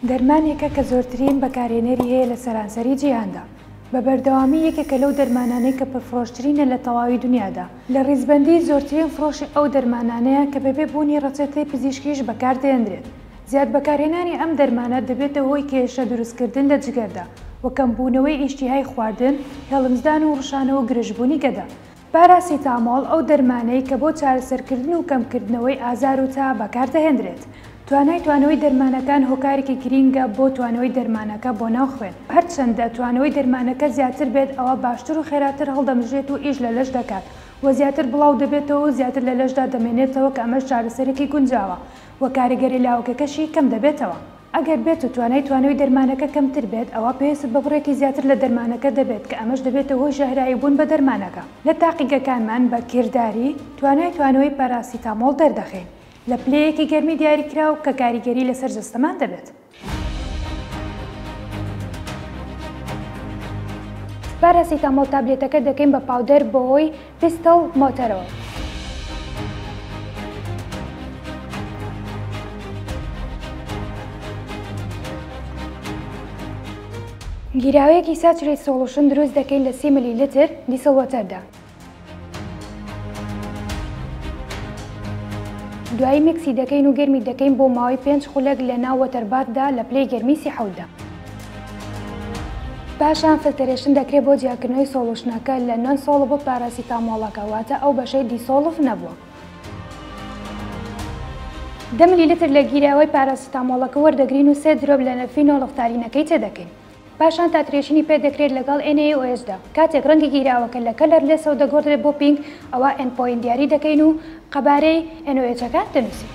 دەرمانێکە کە زۆرترین بەکارهێنەری هەیە لە سەرانسەری جیهاندا. بە بەردەوامی یەکێکە لەو دەرمانانەی کە پرفرۆشترینە لە تەواوی دنیادا. لە ڕیزبەندی زۆرترین فرۆشی ئەو دەرمانانەیە کە بەبێ بوونی ڕەچەتەی پزیشکیش بەکاردێنرێت. زیاد بەکارهێنانی ئەم دەرمانە دەبێتە هۆی کێشە دروستکردن لە جگەردا و کەمبوونەوەی ئیشتیهای خواردن، هێڵمزدان و ڕشانە و گرژبوونی گەدا. پاراسیتامۆڵ ئەو دەرمانەی کە بۆ چارەسەرکردن و کەمکردنەوەی ئازار و تا بەکاردەهێنرێت. توانەوەی دەرمانەکان هۆکارێکی گرینگە بۆ توانەوەی دەرمانەکە بۆ ناوخوێن. هەرچەندە توانەوەی دەرمانەکە زیاتر بێت ئەوە باشتر و خێراتر هەڵدەمژێت و ئیش لە لەش دەکات و زیاتر بڵاو دەبێتەوە و زیاتر لە لەشدا دەمێنێتەوە کە ئەمەش چارەسەرێکی گونجاوە و کاریگەری لاوەکەکەشی کەم دەبێتەوە. ئەگەر بێت و توانەوەی دەرمانەکە کەمتر بێت ئەوە پێویست بە بڕێکی زیاتر لە دەرمانەکە دەبێت کە ئەمەش دەبێتەوە هۆی ژەهرایی بوون بە دەرمانەکە. لە تاقیگەکانمان بە کردداری توانەوەی پاراسیتامۆڵ دەردەخین لە پلەیەکی گەرمی دیاریکراو کە کاریگەری لەسەر جەستەمان دەبێت. پاراسیتامۆڵ تابلێتەکە دەکەین بە پاودەر بەهۆی پیستڵ مۆتەرەوە. گیراوەیەکی ساتوریت سۆڵوشن دروست دەکەین لە 30 ملی لیتر دیسڵ وەتەردا. دوایی میکسی دەکەین و گەرمی دەکەین بۆ ماوەی 5 خولەک لە ناو وەتەرباتدا لە پلەی گەرمی 30 پاشان فلترێشن دەکرێت بۆ جیاکردنەوەی سۆڵوشنەکە لە نۆن سۆڵبڵ پاراسیتامۆڵەکە واتە ئەو بەشەی دیسۆڵف نەبووە. 10 ملی لیتر لە گیراوەی پاراسیتامۆڵەکە وەردەگرین و 3 درۆپ لە نەرفینۆڵ فتالینەکەی تێدەکەین. پاشان تاترێشنی پێ دەکرێت لەگەڵ NaOH دا. کاتێک ڕەنگی گیراوەکە لە کەلەر لێسەوە دەگۆڕێت بۆ پینک ئەوە ئەندپۆینت دیاری دەکەین و قەبارەی NaOH-ەکە دەنووسین.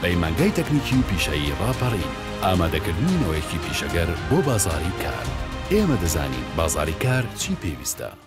پەیمانگای تەکنیکی و پیشەیی ڕاپەڕین ئامادەکردنی نەوەیەکی پیشەگەر بۆ بازاڕی کار. ئێمە دەزانین بازاڕی کار چی پێویستە.